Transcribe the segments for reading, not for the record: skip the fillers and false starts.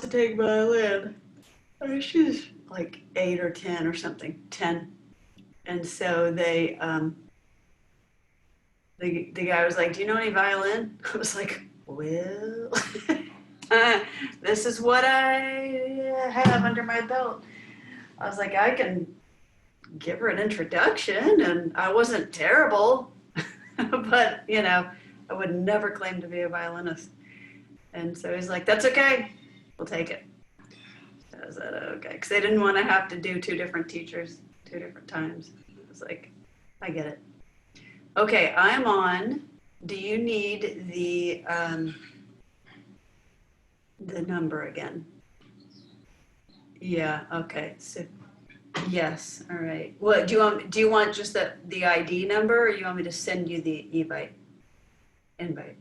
to take violin. She's like 8 or 10 or something, 10. And so the guy was like, "Do you know any violin?" I was like, "Well, this is what I have under my belt." I was like, "I can give her an introduction," and I wasn't terrible, but I would never claim to be a violinist. And so he's like, "That's okay, we'll take it." So I said, "Okay," because they didn't want to have to do two different teachers, 2 different times. I was like, "I get it." Okay, I'm on. Do you need the number again? Yeah. Okay. So yes. All right. What do you want just the ID number, or you want me to send you the invite? Okay.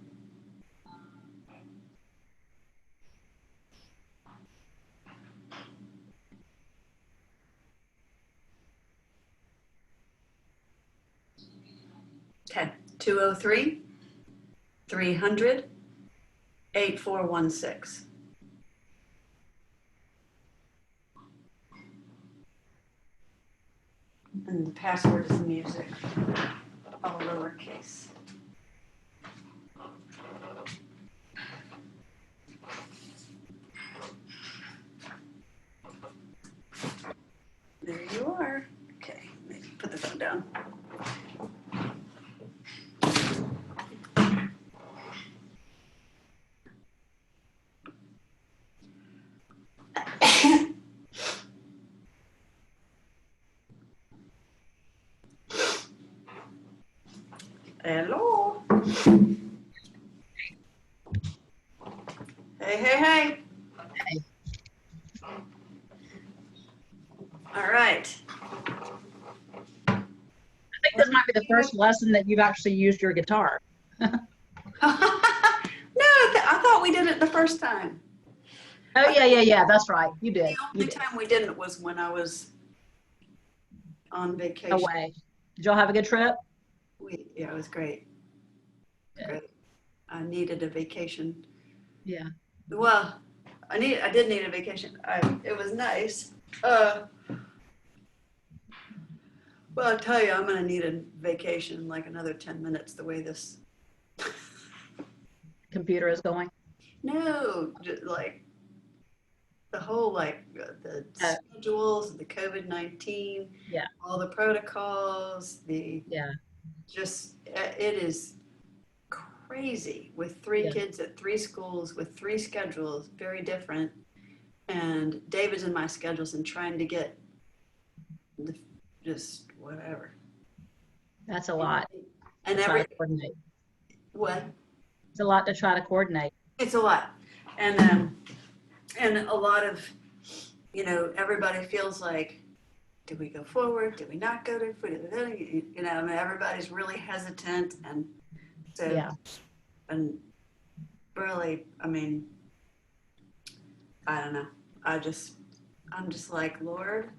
203 300 8416. And the password is music, all lowercase. There you are. Okay, maybe put the phone down. Hello. Hey, hey, hey. Hey. All right. I think this might be the first lesson that you've actually used your guitar. No, I thought we did it the first time. Oh, yeah. That's right. You did. The only time we didn't was when I was on vacation. Away. Did y'all have a good trip? Yeah, it was great. Yeah. Great. I needed a vacation. Yeah. Well, I did need a vacation. It was nice. Well, I'll tell you, I'm gonna need a vacation in like another 10 minutes. The way this. Computer is going. No, just like the whole the schedules, the COVID-19, Yeah. all the protocols, Yeah. just it is crazy with 3 Yeah. kids at 3 schools with 3 schedules, very different. And David's in my schedules and trying to get just whatever. That's a lot And to try to coordinate. what? It's a lot to try to coordinate. It's a lot. And a lot of, everybody feels like, do we go forward? Do we not go to, I mean, everybody's really hesitant. And so, Yeah. and really, I mean, I don't know. I'm just like, Lord,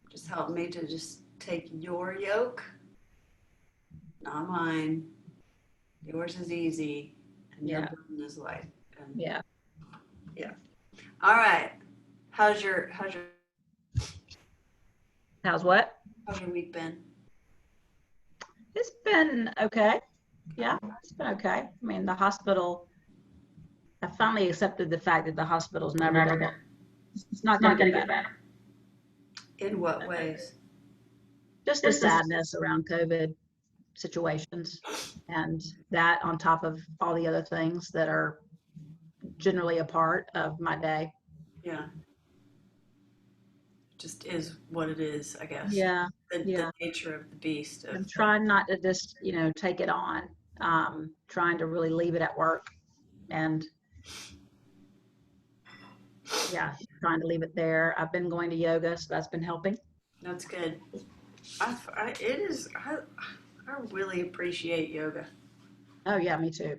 just help me to just take your yoke, not mine. Yours is easy and your Yeah. burden is light. And Yeah. all right. How's your How's what? week been? It's been okay. Yeah, it's been okay. I mean, the hospital, I finally accepted the fact that the hospital's never going to, it's not going to get better. In what ways? Just the sadness around COVID situations, and that on top of all the other things that are generally a part of my day. Yeah. Just is what it is, I guess. Yeah. The nature of the beast. I'm trying not to just, take it on. Trying to really leave it at work, and trying to leave it there. I've been going to yoga, so that's been helping. That's good. I really appreciate yoga. Oh yeah, me too.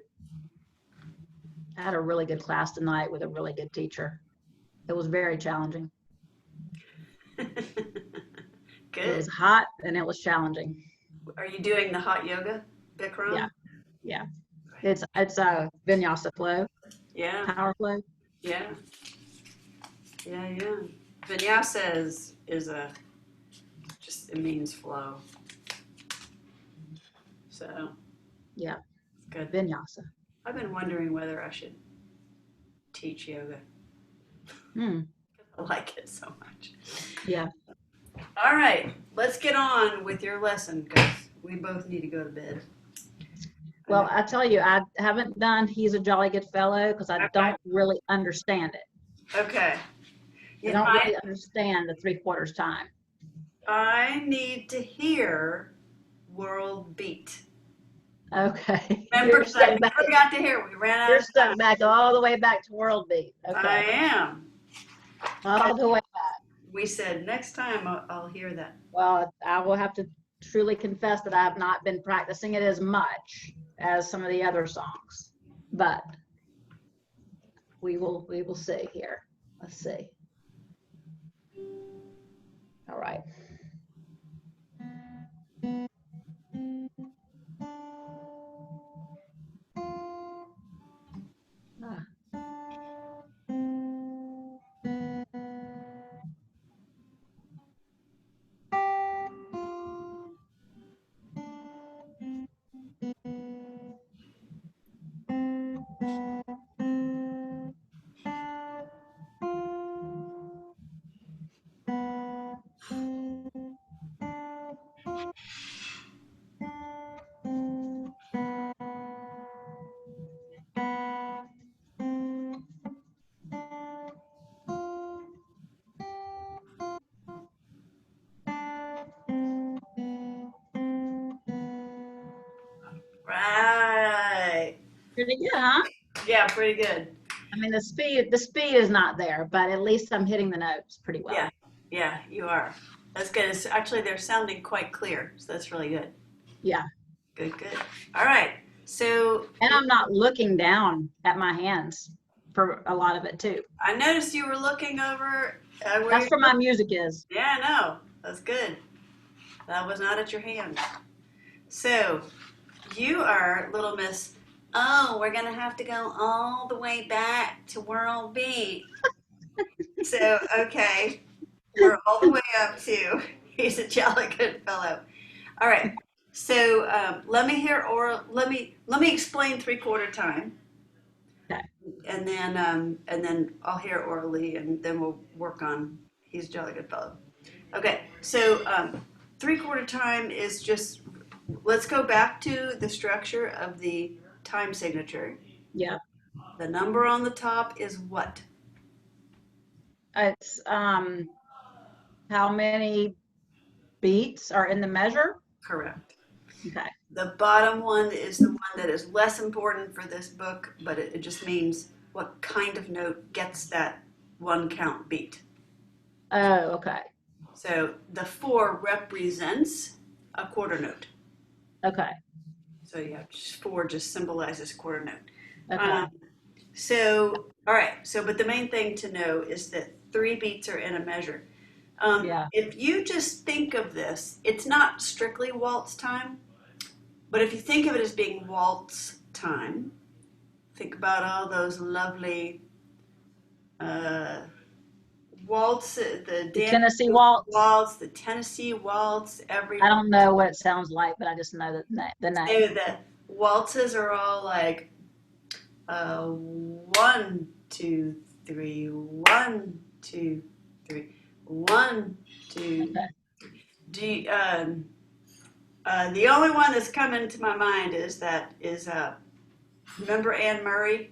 I had a really good class tonight with a really good teacher. It was very challenging. Good. It was hot and it was challenging. Are you doing the hot yoga, Bikram? Yeah. It's a vinyasa flow. Yeah. Power flow. Yeah. Yeah. Yeah. Vinyasa is a just it means flow. So Yeah. it's good. Vinyasa. I've been wondering whether I should teach yoga. Hmm. I like it so much. Yeah. All right, let's get on with your lesson because we both need to go to bed. Well, I tell you, I haven't done He's a Jolly Good Fellow because I Okay. don't really understand it. Okay. I Yeah, don't really understand the 3/4 time. I need to hear World Beat. Okay. Remember, You're 'cause I stuck back. never got to hear it. We ran out You're of time. stuck back all the way back to World Beat. I Okay. am. All the way. We said next time I'll hear that. Well, I will have to truly confess that I have not been practicing it as much as some of the other songs, but we will see here. Let's see. All right. Ah. Right. Pretty good, huh? Yeah, pretty good. I mean, the speed is not there, but at least I'm hitting the notes pretty well. Yeah. Yeah, you are. That's good. It's, actually, they're sounding quite clear, so that's really good. Yeah. Good, good. All right. So And I'm not looking down at my hands for a lot of it too. I noticed you were looking over where That's you. where my music is. Yeah, I know. That's good. That was not at your hand. So you are Little Miss. Oh, we're gonna have to go all the way back to World Beat. So okay, we're all the way up to. He's a jolly good fellow. All right. So let me hear or let me explain 3/4 time, Okay. and then I'll hear orally, and then we'll work on. He's a jolly good fellow. Okay. So 3/4 time is just. Let's go back to the structure of the time signature. Yeah. The number on the top is what? It's how many beats are in the measure? Correct. Okay. The bottom one is the one that is less important for this book, but it just means what kind of note gets that one count beat. Oh, okay. So the 4 represents a quarter note. Okay. So yeah, 4 just symbolizes quarter note. Okay. All right. So, but the main thing to know is that 3 beats are in a measure. Yeah. If you just think of this, it's not strictly waltz time, but if you think of it as being waltz time, think about all those lovely uh, waltz, the The dance Tennessee waltz. waltz, the Tennessee waltz, every. I don't know what it sounds like, but I just know the name. So the waltzes are all like 1, 2, 3, 1, 2, 3, 1, 2. Okay. Do you, the only one that's coming to my mind is remember Anne Murray?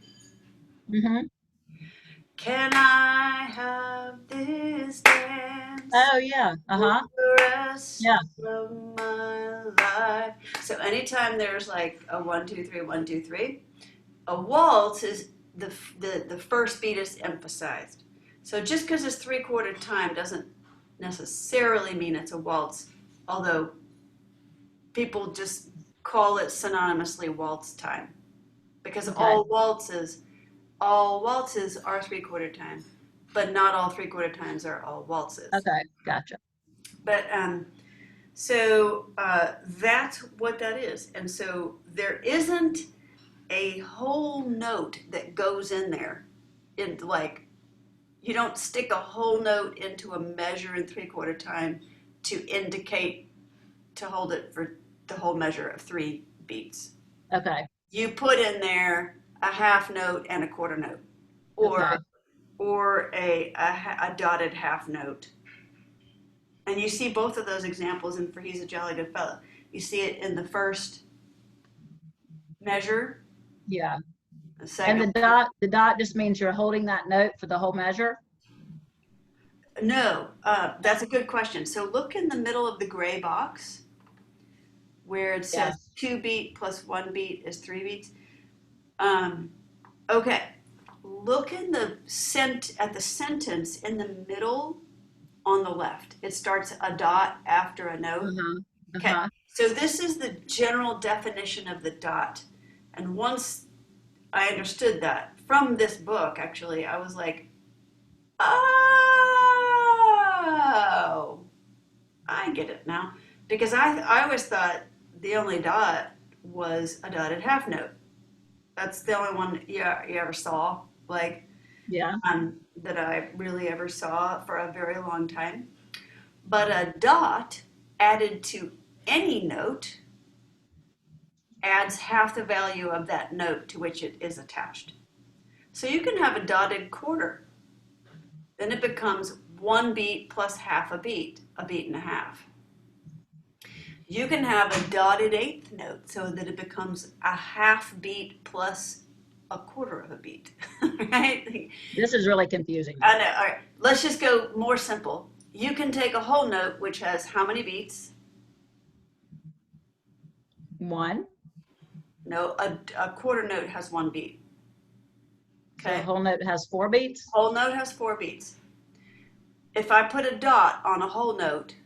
Mm-hmm. Can I have this dance Oh yeah. for Uh-huh. the rest Yeah. of my life? So anytime there's like a 1, 2, 3, 1, 2, 3, a waltz is the first beat is emphasized. So just because it's 3/4 time doesn't necessarily mean it's a waltz, although people just call it synonymously waltz time because Okay. all waltzes are 3/4 time, but not all 3/4 times are all waltzes. Okay. Gotcha. But so that's what that is, and so there isn't a whole note that goes in there. In like, you don't stick a whole note into a measure in 3/4 time to indicate to hold it for the whole measure of 3 beats. Okay. You put in there a half note and a quarter note, Okay. or a dotted half note. And you see both of those examples in For He's a Jolly Good Fellow. You see it in the first measure, Yeah. the And second. the dot just means you're holding that note for the whole measure? No, that's a good question. So look in the middle of the gray box where it says Yes. 2 beat plus 1 beat is 3 beats. Um, okay, look in at the sentence in the middle on the left. It starts a dot after a note. Uh-huh. Okay, Uh-huh. so this is the general definition of the dot. And once I understood that from this book, actually, I was like, oh, I get it now. Because I always thought the only dot was a dotted half note. That's the only one you ever saw, like, Yeah. that I really ever saw for a very long time. But a dot added to any note adds half the value of that note to which it is attached. So you can have a dotted quarter. Then it becomes 1 beat plus half a beat and a half. You can have a dotted eighth note so that it becomes a half beat plus a quarter of a beat, right? This is really confusing me. I know. All right, let's just go more simple. You can take a whole note which has how many beats? 1. No, a quarter note has 1 beat. So a Okay. whole note has 4 beats? Whole note has 4 beats. If I put a dot on a whole note,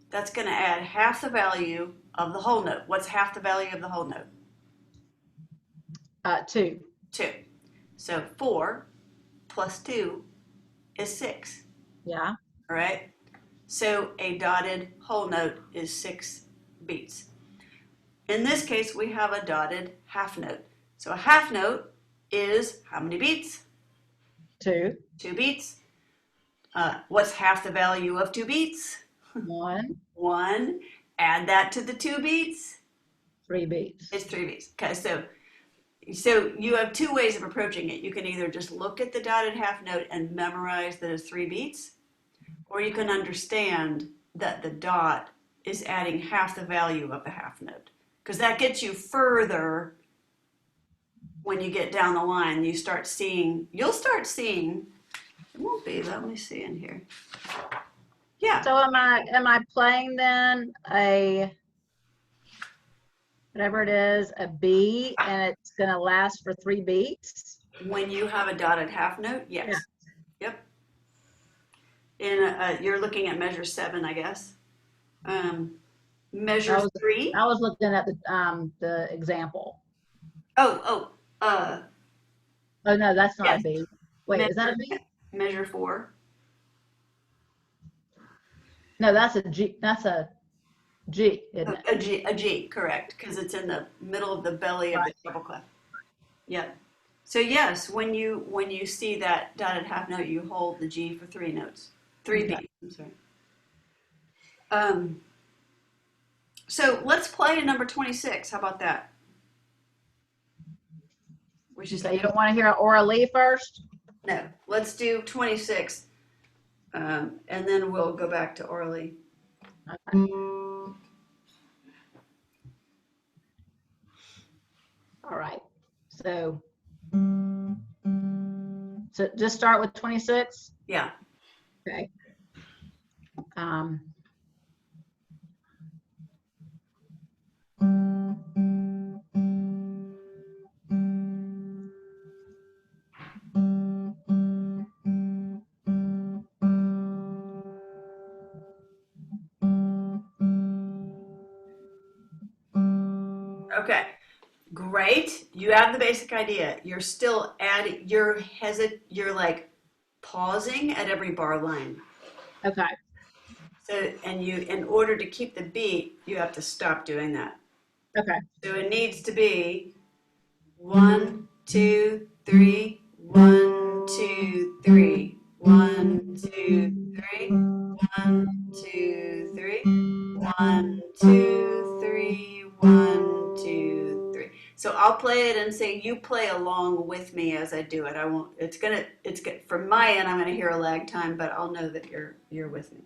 that's going to add half the value of the whole note. What's half the value of the whole note? 2. 2. So 4 plus 2 is 6. Yeah. All right. So a dotted whole note is 6 beats. In this case, we have a dotted half note. So a half note is how many beats? 2. 2 beats. What's half the value of 2 beats? 1. 1. Add that to the 2 beats. 3 beats. It's 3 beats. Okay, so you have 2 ways of approaching it. You can either just look at the dotted half note and memorize that it's 3 beats, or you can understand that the dot is adding half the value of the half note. Because that gets you further when you get down the line. You'll start seeing, it won't be, let me see in here. Yeah. So am I playing then whatever it is, a B, and it's going to last for 3 beats? When you have a dotted half note, yes. Yeah. Yep. You're looking at measure 7, I guess. Measure 3. I was looking at the example. Oh, Oh no, that's not yes. a B. Wait, measure, is that a B? Measure 4. No, that's a G. That's a G, isn't it? A G, correct, because it's in the middle of the belly of the treble clef. Yeah. So yes, when you see that dotted half note, you hold the G for 3 notes, 3 Okay. beats. I'm sorry. So let's play a number 26. How about that? Which is So you don't want to hear Aura Lee first? no. Let's do 26, and then we'll go back to Orly. Okay. All right. So just start with 26. Yeah. Okay. Okay. Great. You have the basic idea. You're still adding. You're like pausing at every bar line. Okay. So, and in order to keep the beat, you have to stop doing that. Okay. So it needs to be 1, 2, 3. 1, 2, 3. 1, 2, 3. 1, 2, 3. 1, 2, 3. 1, 2, 3. So I'll play it and say you play along with me as I do it. I won't. It's good from my end. I'm gonna hear a lag time, but I'll know that you're with me.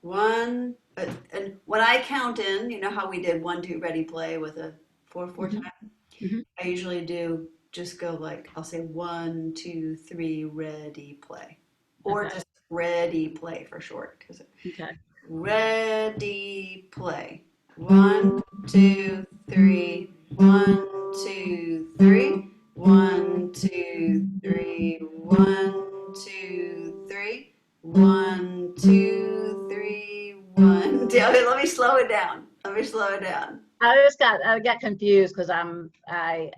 One, and when I count in, you know how we did 1, 2, ready, play with a 4 Mhm, time. mhm. I usually do just go like I'll say 1, 2, 3, ready, play, or Okay, just ready, play for short. Because okay. ready, play. 1, 2, 3. 1, 2, 3. 1, 2, 3. 1, 2, 3. 1, 2, 3. 1, 2. Okay, let me slow it down. Let me slow it down. I got confused because okay,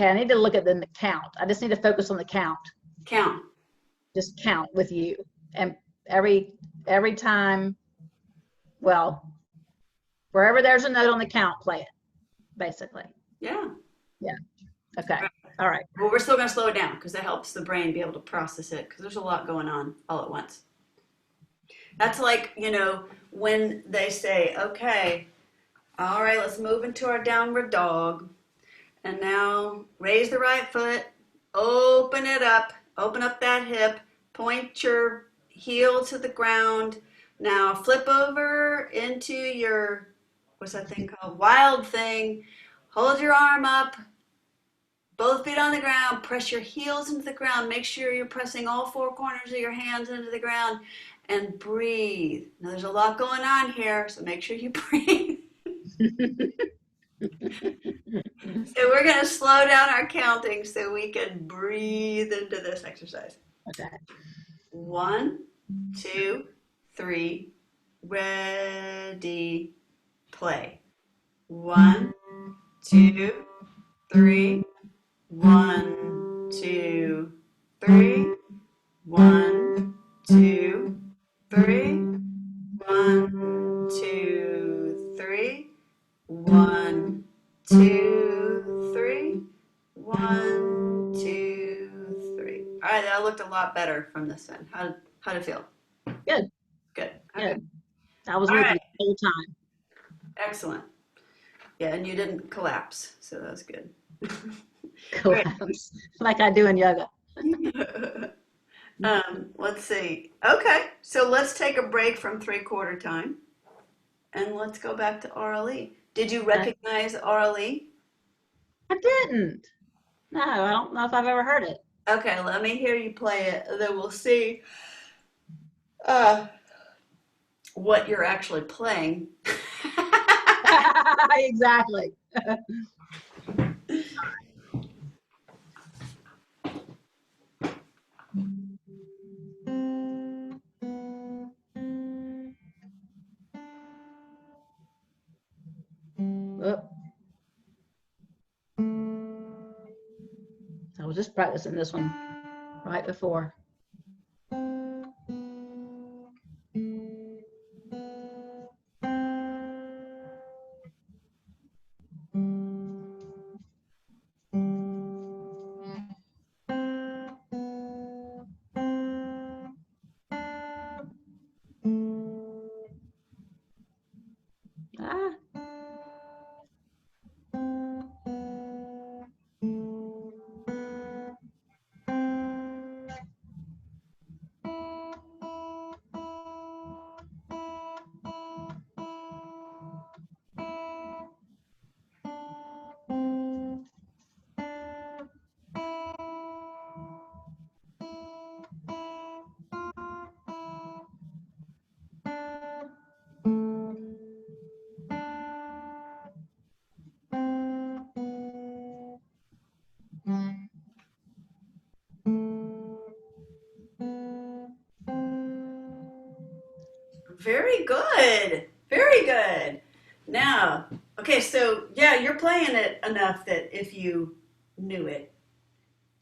I need to look at the count. I just need to focus on the count. Count. Just count with you. And every time, well, wherever there's a note on the count, play it, basically. Yeah. Yeah. Okay. All right. Well, we're still going to slow it down because that helps the brain be able to process it because there's a lot going on all at once. That's like, when they say, okay, all right, let's move into our downward dog. And now raise the right foot, open it up, open up that hip, point your heel to the ground. Now flip over into your, what's that thing called? Wild thing. Hold your arm up, both feet on the ground, press your heels into the ground. Make sure you're pressing all 4 corners of your hands into the ground and breathe. Now there's a lot going on here, so make sure you breathe. So we're going to slow down our counting so we can breathe into this exercise. Okay. 1, 2, 3, ready, play. 1, 2, 3. 1, 2, 3. 1, 2, 3. 1, 2, 3. 1, 2, 3. 1, 2, 3. All right, that looked a lot better from this end. How'd it feel? Good. Good. Okay. Good. I was All with right. you the whole time. Excellent. Yeah, and you didn't collapse, so that's good. Great. Collapse like I do in yoga. Let's see. Okay, so let's take a break from 3/4 time and let's go back to RLE. Did you I, recognize RLE? I didn't. No, I don't know if I've ever heard it. Okay, let me hear you play it, and then we'll see uh, what you're actually playing. Exactly. Oh, I was just practicing this one right before. Ah, Very good. Very good. Now, okay, so yeah, you're playing it enough that if you knew it,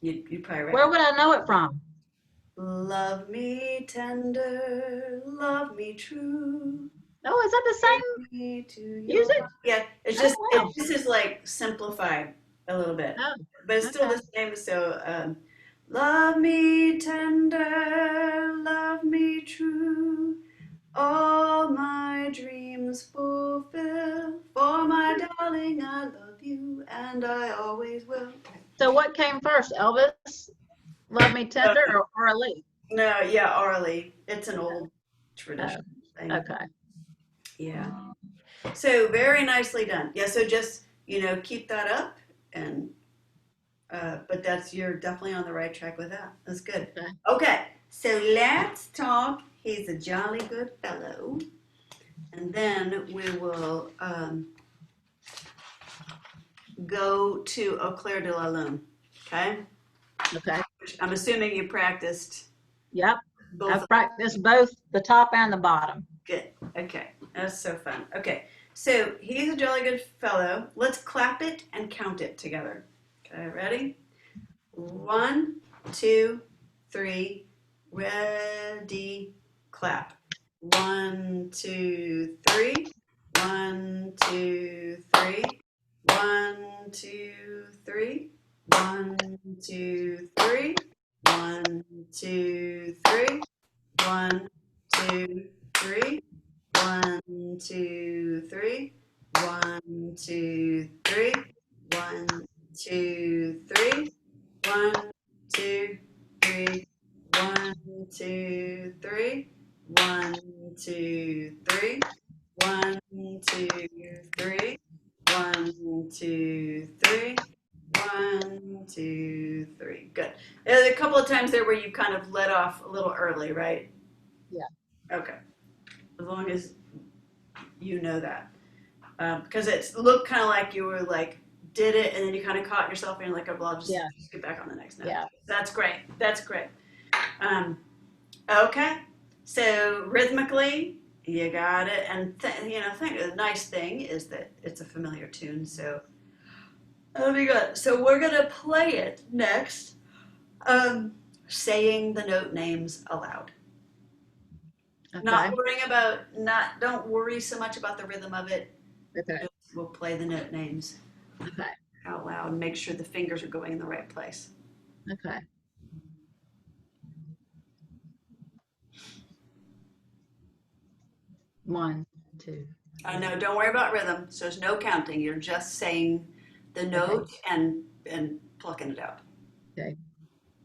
you'd probably where recognize. would I know it from? Love me tender, love me true. Oh, is that the same Take me to your music? Yeah, it's Oh, just wow. it just is like simplified a little bit, Oh, but it's still okay. the same. So, love me tender, love me true, all my dreams fulfill. For my darling, I love you, and I always will. So what came first, Elvis? Love Me Uh, Tender or Ali? no, yeah, Arlie. It's an old Oh, tradition thing. okay. Yeah. So very nicely done. Yeah. So just keep that up, and but you're definitely on the right track with that. That's good. Okay. Okay. So let's talk. He's a jolly good fellow, and then we will go to Eau Claire de la Lune. Okay. Okay. Which I'm assuming you practiced Yep. both. I've practiced both the top and the bottom. Good. Okay. That's so fun. Okay. So he's a jolly good fellow. Let's clap it and count it together. Okay. Ready? 1, 2, 3. Ready? Clap. 1, 2, 3. 1, 2, 3. 1, 2, 3. 1, 2, 3. 1, 2, 3. 1, 2, 3. 1, 2, 3. 1, 2, 3. 1, 2, 3. 1, 2, 3. 1, 2, 3. 1, 2, 3. 1, 2, 3. 1, 2, 3. 1, 2, 3. Good. There's a couple of times there where you kind of let off a little early, right? Yeah. Okay. As long as you know that. Because it looked kind of like you were like, did it, and then you kind of caught yourself and you're like, oh, well, I'll Yeah. just get back on the next note. Yeah. That's great. That's great. Um, okay. So rhythmically, you got it. And, the nice thing is that it's a familiar tune. So that'll be good. So we're going to play it next, saying the note names aloud. Okay. Don't worry so much about the rhythm of it. Okay. We'll play the note names Okay. out loud and make sure the fingers are going in the right place. Okay. One, two. No, don't worry about rhythm. So there's no counting. You're just saying the note and plucking it out. Okay.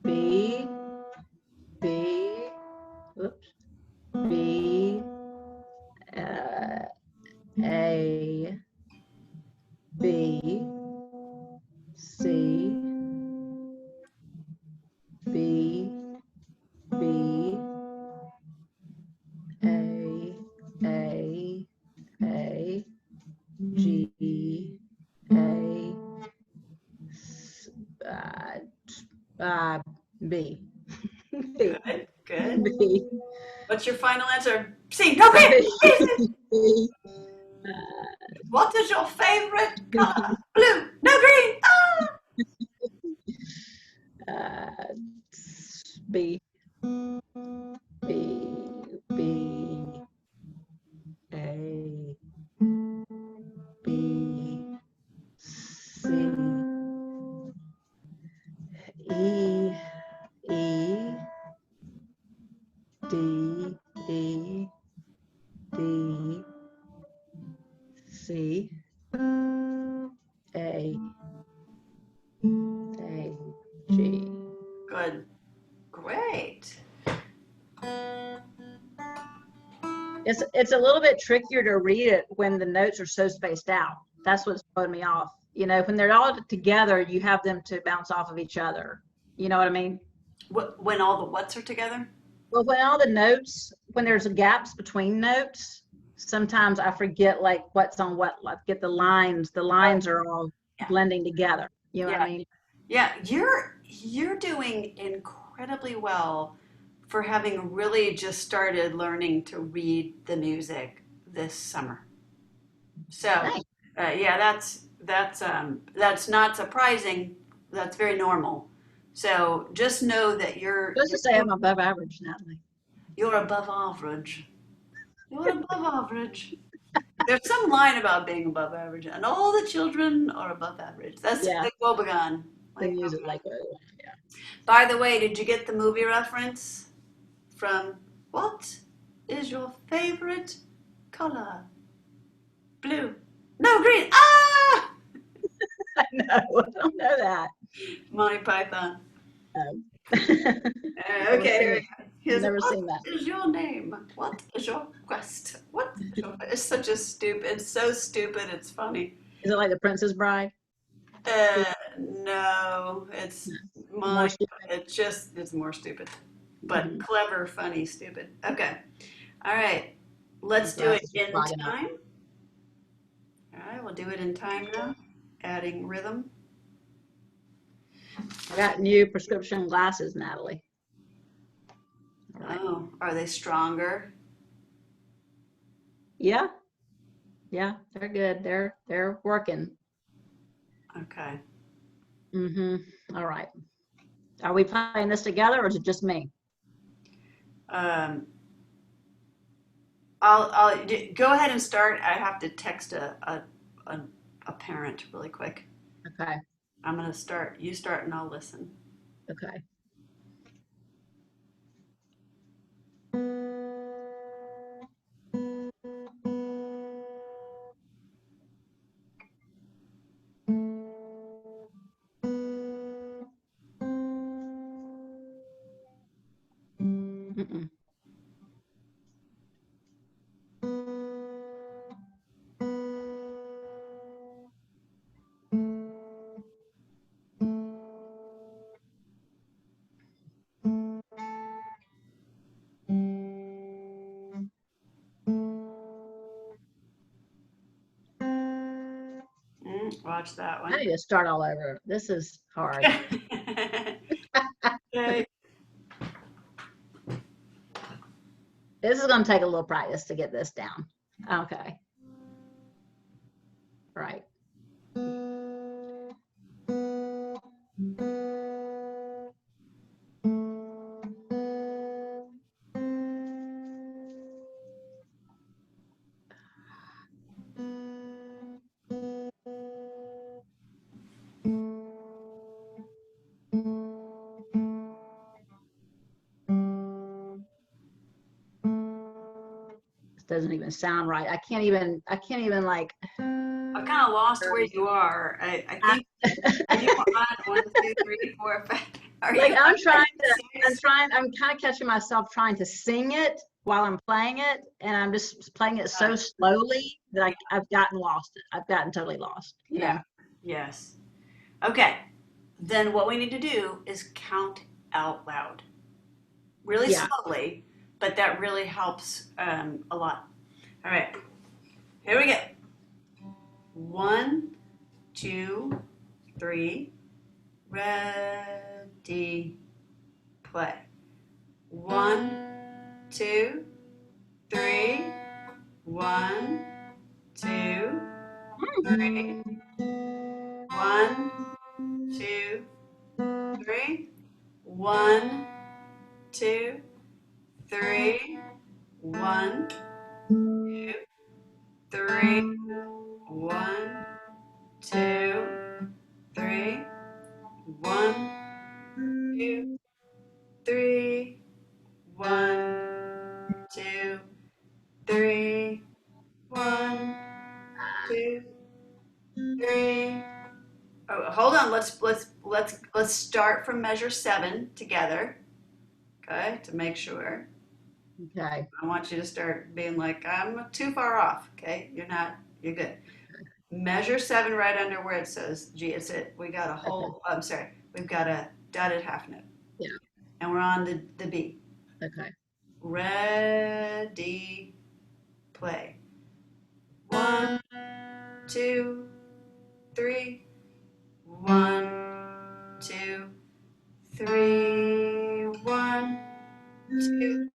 B, B, whoops, B, uh, A, B, C, B, B, A, A, G, A, uh, B, B, Good, good. B, What's your final answer? C. No green. B, What is your favorite color? Blue. No green. Ah! uh, B, B, B, A, B, C, E, E, D, E, D, C, A, G. Good. Great. It's a little bit trickier to read it when the notes are so spaced out. That's what's throwing me off. When they're all together, you have them to bounce off of each other. You know what I mean? When all the whats are together? Well, when all the notes, when there's gaps between notes, sometimes I forget like what's on what. Like get the lines. The lines are all Yeah. blending together. You know what I Yeah. mean? Yeah. You're doing incredibly well for having really just started learning to read the music this summer. So, Thanks. yeah, that's not surprising. That's very normal. So just know that Supposed to say I'm above average, Natalie. you're above average. You're above average. There's some line about being above average, and all the children are above average. That's Yeah, the Wobegon. they Like, use it like that. Yeah. by the way, did you get the movie reference from what is your favorite color? Blue. No, green. Ah! I know. I don't know that. Monty Python. Um, never Okay, here seen we it. go. Here's Never what seen that. is your name? What is your quest? What is your It's such a stupid, it's so stupid, it's funny. Is it like The Princess Bride? No, it's More my, stupid. it's more stupid, but Mhm. clever, funny, stupid. Okay. All right. Let's do it Glasses are in clogging up. time. All right, we'll do it in time now, adding rhythm. I got new prescription glasses, Natalie. All right. Oh, are they stronger? Yeah, yeah, they're good. They're working. Okay. All right. Are we playing this together or is it just me? Um, go ahead and start. I have to text a, a parent really quick. Okay. I'm gonna start. You start and I'll listen. Okay. Mm-mm. Watch that I one. need to start all over. This is hard. Okay. This is going to take a little practice to get this down. Okay. Right. This doesn't even sound right. I can't even like, I've kind of lost where you are. I I, think, are you on one, two, three, four, five? Are like you on six? I'm kind of catching myself trying to sing it while I'm playing it. And I'm just playing it so slowly that I've gotten lost. I've gotten totally lost, you Yeah. know? Yes. Okay. Then what we need to do is count out loud, really Yeah. slowly, but that really helps a lot. All right. Here we go. One, two, three. Ready, play. One, two, three. One, two, three. One, two, three. One, two, three. One, two, three. One, two, three. One, two, three. One, two, three. One, two, three. Oh, hold on. Let's start from measure 7 together. Okay, to make sure. Okay. I want you to start being like, I'm too far off. Okay, you're not. You're good. Measure 7 right under where it says G. It's it. We got a Okay. whole. I'm sorry. We've got a dotted half note, Yeah. and we're on the B. Okay. Ready, play. One, two, three. One, two, three. One, two,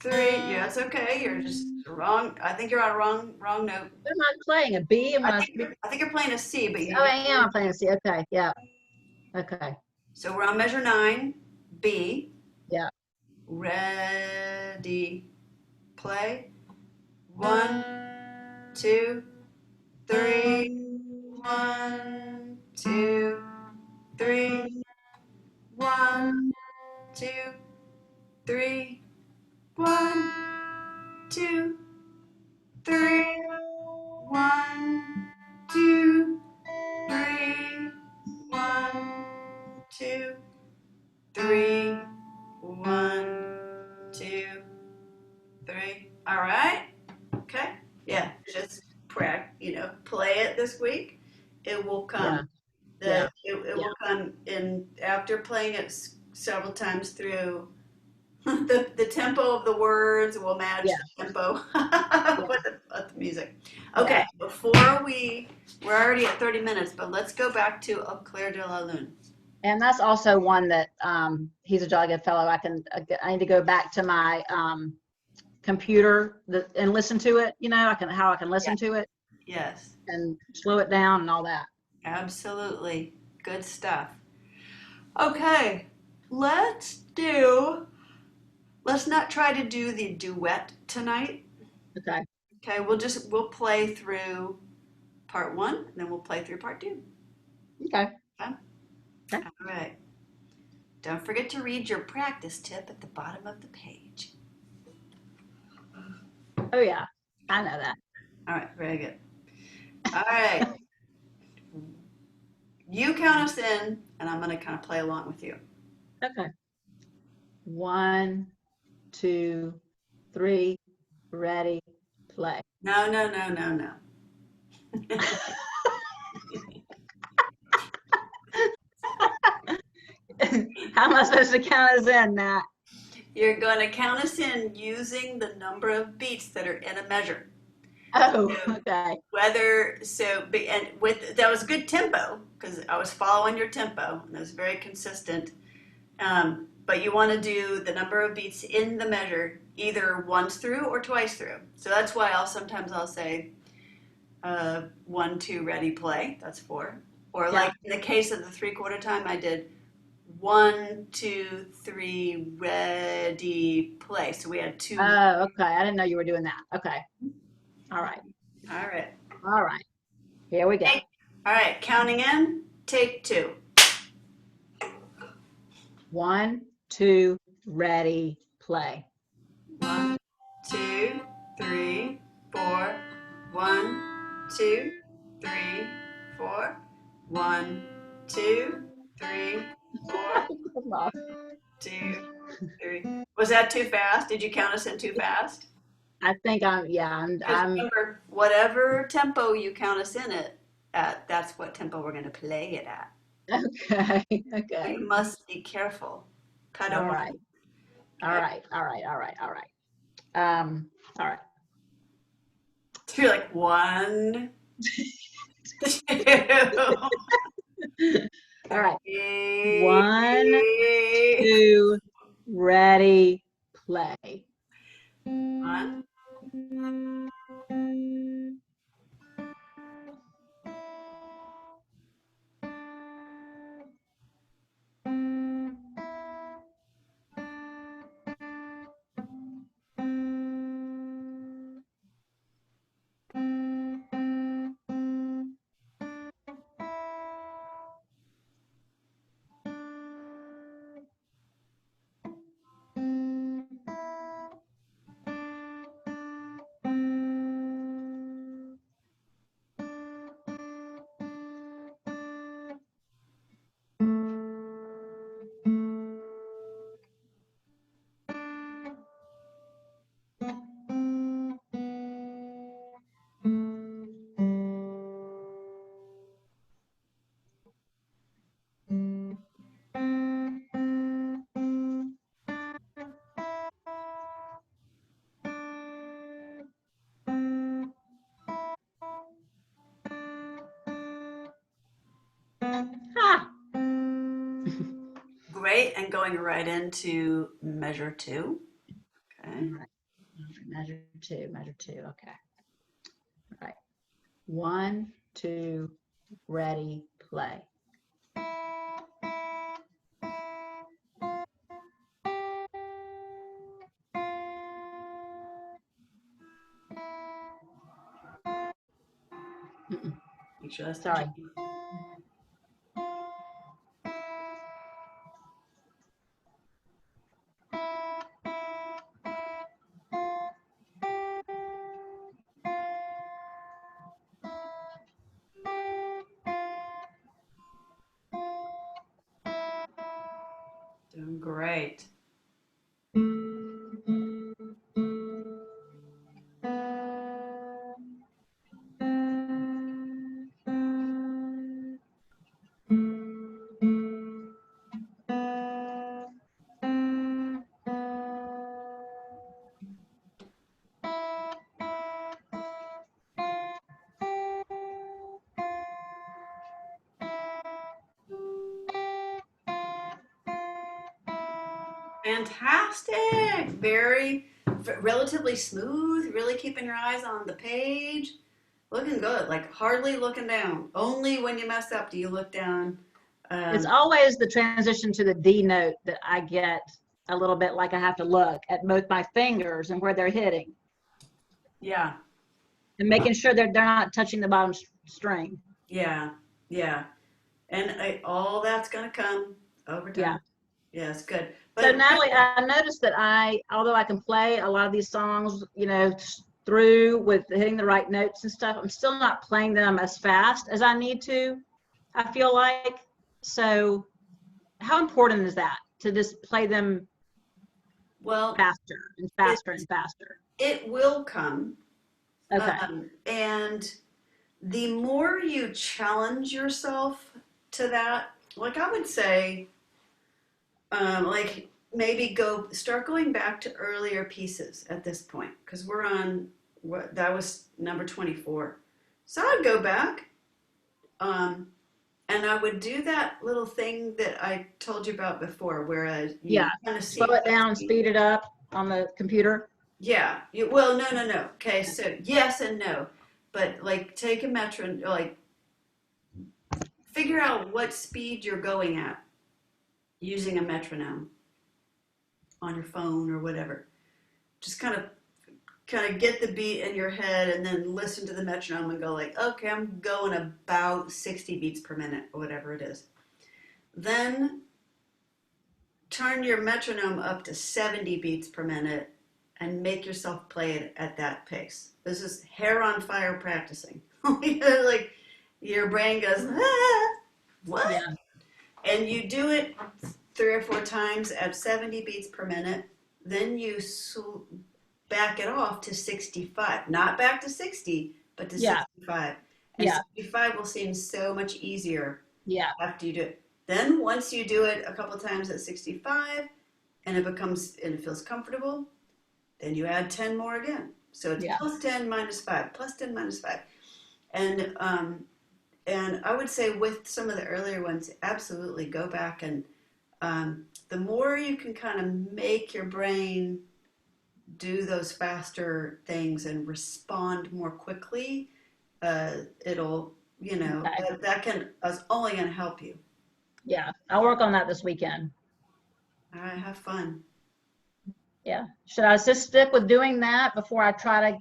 three. Yeah, it's okay. You're just wrong. I think you're on a wrong note. What am I playing? A B? I think you're playing a C, but Oh, you. I am. I'm playing a C. Okay. Yeah. Okay. So we're on measure 9, B. Yeah. Ready, play. play. 1, 2, 3. 1, 2, 3. 1, 2, 3. 1, 2, 3. 1, 2, 3. 1, 2, 3. 1, 2, 3. All right. Okay. Yeah. Just play it this week. It will Yeah. come. Yeah. It Yeah. will come in after playing it several times through. The tempo of the words will match Yeah. the tempo Yeah. with the music. Yeah. Okay, we're already at 30 minutes, but let's go back to Au Clair de la Lune. And that's also one that he's a jolly good fellow. I need to go back to my computer and listen to it. How I can Yeah. listen to it Yes, and slow it down and all that. absolutely. Good stuff. Okay, let's not try to do the duet tonight. Okay. Okay, we'll play through part one, and then we'll play through part two. Okay. Okay? Okay. All right. Don't forget to read your practice tip at the bottom of the page. Oh yeah, I know that. All right, very good. All right, you count us in, and I'm going to kind of play along with you. Okay. 1, 2, 3, ready, play. No, no, no, no, no. How am I supposed to count us in, Nat? You're going to count us in using the number of beats that are in a measure. Oh, So okay. and with that was good tempo because I was following your tempo and it was very consistent. But you want to do the number of beats in the measure either once through or twice through. So that's why I'll say 1, 2, ready, play. That's 4. Or Yeah. like in the case of the 3/4 time, I did 1, 2, 3, ready, play. So we had 2. Oh, okay. I didn't know you were doing that. Okay. All right. All right. All right. Here we go. All right. Counting in. Take 2. 1, 2, ready, play. 1, 2, 3, 4. 1, 2, 3, 4. 1, 2, 3, 4. 2, 3. Was that too fast? Did you count us in too fast? I think Because remember, whatever tempo you count us in it at, that's what tempo we're going to play it at. okay. We Okay. must be careful. All right. Pardon. All Okay. right. All right. All right. All right. All right. You're like 1, 2, All right. 3. 1, 2, ready, play. 1. Ha! Great. And going right into measure 2. All Okay. right. Measure two. Measure two. Okay. All right. 1, 2, ready, play. Just Sorry. Doing great. Fantastic. Very relatively smooth, really keeping your eyes on the page. Looking good, like hardly looking down. Only when you mess up do you look down. It's Um, always the transition to the D note that I get a little bit like I have to look at both my fingers and where they're hitting yeah, and making sure that they're not touching the bottom string. yeah, yeah. And all that's going to come over Yeah. time. Yeah, it's good. So But Natalie, I noticed that although I can play a lot of these songs, through with hitting the right notes and stuff, I'm still not playing them as fast as I need to, I feel like. So how important is that to just play them well, faster and it, faster and faster? it will come. Okay. And the more you challenge yourself to that, like I would say, like maybe start going back to earlier pieces at this point because we're on what that was number 24. So I'd go back, um, and I would do that little thing that I told you about before, where you Yeah. kind of Slow see. it down, speed it up on the computer. Yeah. Well, no, no, no. Okay, so yes and no, but like take a metron, like figure out what speed you're going at using a metronome on your phone or whatever. Just kind of get the beat in your head and then listen to the metronome and go like, okay, I'm going about 60 beats per minute or whatever it is. Then turn your metronome up to 70 beats per minute and make yourself play it at that pace. This is hair on fire practicing. Like your brain goes, ah, what? Yeah. And you do it 3 or 4 times at 70 beats per minute. Then you back it off to 65. Not back to 60, but to Yeah. 65. And Yeah. 65 will seem so much easier Yeah. after you do it. Then once you do it a couple times at 65 and it feels comfortable, then you add 10 more again. So it's Yeah. plus 10 minus 5, plus 10 minus 5. And I would say with some of the earlier ones, absolutely go back and the more you can kind of make your brain do those faster things and respond more quickly, it'll, Okay. that is only going to help you. Yeah. I'll work on that this weekend. All right, have fun. Yeah. Should I just stick with doing that before I try to,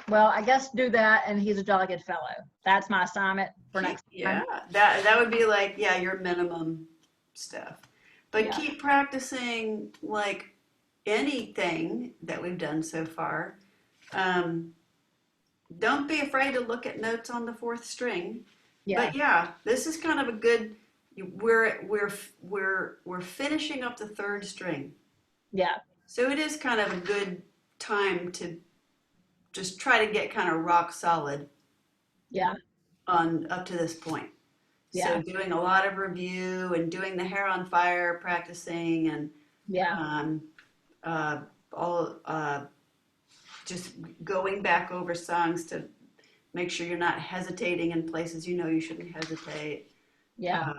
well, I guess do that and he's a jolly good fellow. That's my assignment for next Yeah, time. that would be like, yeah, your minimum stuff. But Yeah. keep practicing like anything that we've done so far. Um, don't be afraid to look at notes on the fourth string. Yeah. But yeah, this is kind of a good. We're finishing up the third string, Yeah. so it is kind of a good time to just try to get kind of rock solid Yeah. on up to this point. Yeah. So doing a lot of review and doing the hair on fire, practicing and Yeah. all just going back over songs to make sure you're not hesitating in places you know you shouldn't hesitate, Yeah.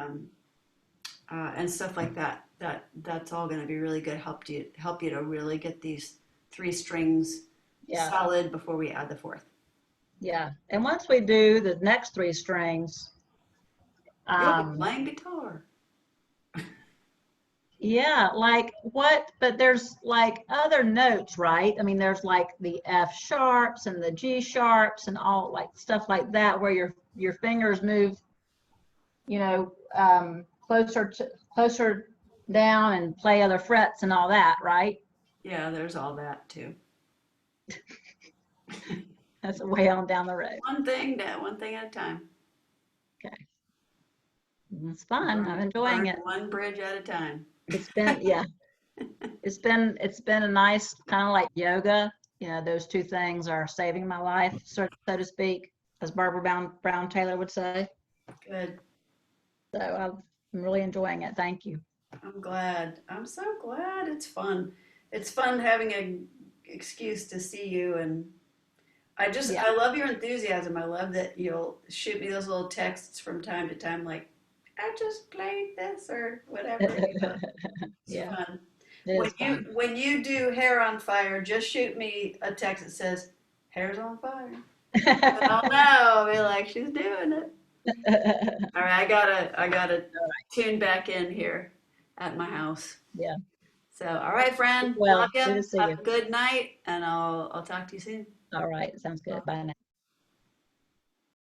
and stuff like that. That's all going to be really good. Help you to really get these three strings Yeah. solid before we add the fourth. Yeah. And once we do the next three strings, You'll be playing guitar. yeah, like what, but there's like other notes, right? I mean, there's like the F sharps and the G sharps and all like stuff like that where your fingers move, you know, closer down and play other frets and all that, right? Yeah, there's all that too. That's way on down the road. One thing at a time. Okay. It's fun. I'm enjoying Burn it. one bridge at a time. It's been, yeah, it's been a nice kind of like yoga. You know, those two things are saving my life, so to speak, as Barbara Brown Taylor would say. Good. So I'm really enjoying it. Thank you. I'm glad. I'm so glad. It's fun. It's fun having an excuse to see you, and Yeah. I love your enthusiasm. I love that you'll shoot me those little texts from time to time, like, I just played this or whatever. It's Yeah, fun. it is fun. When you do hair on fire, just shoot me a text that says, hair's on fire. And I'll know. I'll be like, she's doing it. All right, I gotta tune back in here at my house. Yeah. So, all right, friend, love Well, you. good to see Have you. a good night, and I'll talk to you soon. All right. Sounds good. Bye now.